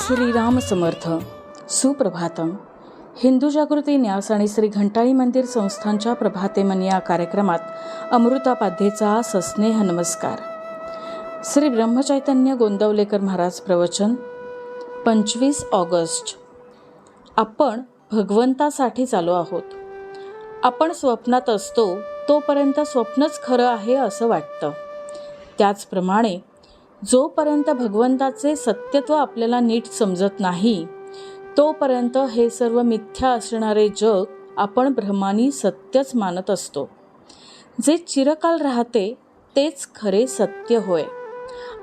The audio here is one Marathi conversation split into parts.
श्रीराम समर्थ. सुप्रभातम. हिंदू जागृती न्यास आणि श्री घंटाळी मंदिर संस्थांच्या प्रभातेमन या कार्यक्रमात अमृतापाध्येचा सस्नेह नमस्कार. श्री ब्रह्मचैतन्य गोंदवलेकर महाराज प्रवचन 25 ऑगस्ट. आपण भगवंतासाठी चालू आहोत. आपण स्वप्नात असतो तोपर्यंत स्वप्नच खरं आहे असं वाटतं. त्याचप्रमाणे जोपर्यंत भगवंताचे सत्यत्व आपल्याला नीट समजत नाही तोपर्यंत हे सर्व मिथ्या असणारे जग आपण भ्रमानी सत्यच मानत असतो. जे चिरकाल राहते तेच खरे सत्य होय.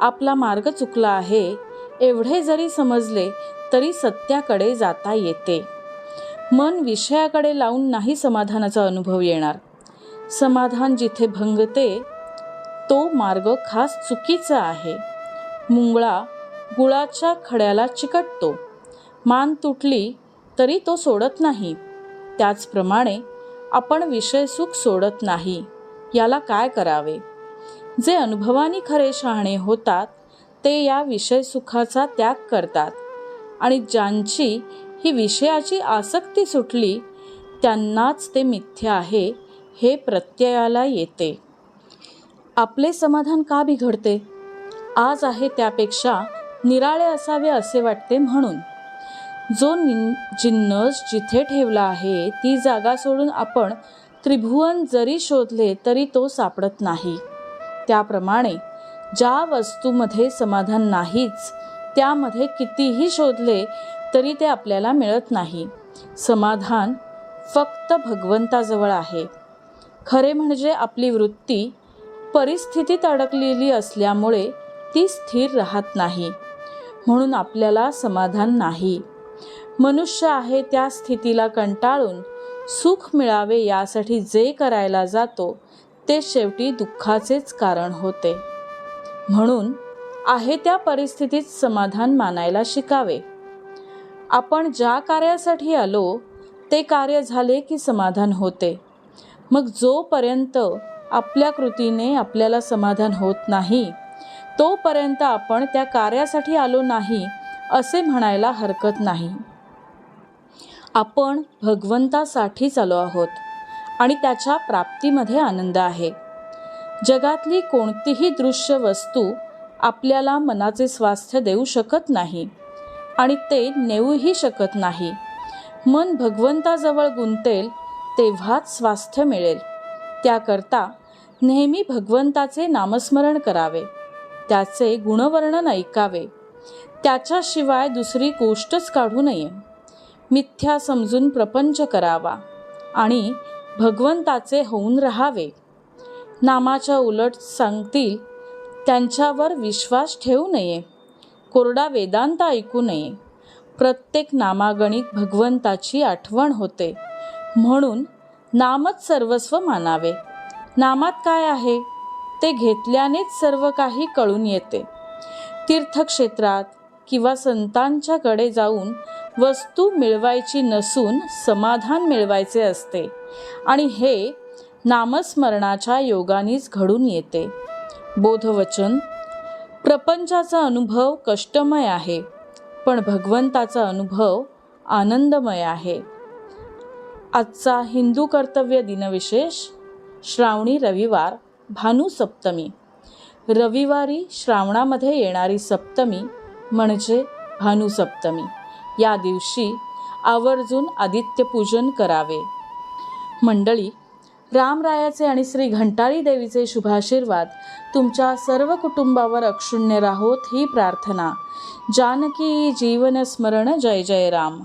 आपला मार्ग चुकला आहे एवढे जरी समजले तरी सत्याकडे जाता येते. मन विषयाकडे लावून नाही समाधानाचा अनुभव येणार. समाधान जिथे भंगते तो मार्ग खास चुकीचा आहे. मुंगळा गुळाच्या खड्याला चिकटतो. मान तुटली तरी तो सोडत नाही. त्याचप्रमाणे आपण विषयसुख सोडत नाही. याला काय करावे? जे अनुभवानी खरे शहाणे होतात ते या विषयसुखाचा त्याग करतात आणि ज्यांची ही विषयाची आसक्ती सुटली त्यांनाच ते मिथ्या आहे हे प्रत्ययाला येते. आपले समाधान का बिघडते? आज आहे त्यापेक्षा निराळे असावे असे वाटते म्हणून. जो जिन्नस जिथे ठेवला आहे ती जागा सोडून आपण त्रिभुवन जरी शोधले तरी तो सापडत नाही. त्याप्रमाणे ज्या वस्तूमध्ये समाधान नाहीच त्यामध्ये कितीही शोधले तरी ते आपल्याला मिळत नाही. समाधान फक्त भगवंताजवळ आहे. खरे म्हणजे आपली वृत्ती परिस्थितीत अडकलेली असल्यामुळे ती स्थिर राहत नाही, म्हणून आपल्याला समाधान नाही. मनुष्य आहे त्या स्थितीला कंटाळून सुख मिळावे यासाठी जे करायला जातो ते शेवटी दुःखाचेच कारण होते. म्हणून आहे त्या परिस्थितीत समाधान मानायला शिकावे. आपण ज्या कार्यासाठी आलो ते कार्य झाले की समाधान होते. मग जोपर्यंत आपल्या कृतीने आपल्याला समाधान होत नाही तोपर्यंत आपण त्या कार्यासाठी आलो नाही असे म्हणायला हरकत नाही. आपण भगवंतासाठीच आलो आहोत आणि त्याच्या प्राप्तीमध्ये आनंद आहे. जगातली कोणतीही दृश्य वस्तू आपल्याला मनाचे स्वास्थ्य देऊ शकत नाही आणि ते नेऊही शकत नाही. मन भगवंताजवळ गुंतेल तेव्हाच स्वास्थ्य मिळेल. त्याकरता नेहमी भगवंताचे नामस्मरण करावे, त्याचे गुणवर्णन ऐकावे, त्याच्याशिवाय दुसरी गोष्टच काढू नये. मिथ्या समजून प्रपंच करावा आणि भगवंताचे होऊन राहावे. नामाच्या उलट सांगतील त्यांच्यावर विश्वास ठेवू नये. कोरडा वेदांत ऐकू नये. प्रत्येक नामागणिक भगवंताची आठवण होते, म्हणून नामच सर्वस्व मानावे. नामात काय आहे ते घेतल्यानेच सर्व काही कळून येते. तीर्थक्षेत्रात किंवा संतांच्याकडे जाऊन वस्तू मिळवायची नसून समाधान मिळवायचे असते आणि हे नामस्मरणाच्या योगानेच घडून येते. बोधवचन. प्रपंचाचा अनुभव कष्टमय आहे पण भगवंताचा अनुभव आनंदमय आहे. आजचा हिंदू कर्तव्य दिनविशेष श्रावणी रविवार भानुसप्तमी. रविवारी श्रावणामध्ये येणारी सप्तमी म्हणजे भानुसप्तमी. या दिवशी आवर्जून आदित्यपूजन करावे. मंडळी, रामरायाचे आणि श्री घंटाळी देवीचे शुभाशीर्वाद तुमच्या सर्व कुटुंबावर अक्षुण्य राहोत ही प्रार्थना. जानकी जीवन स्मरण. जय जय राम.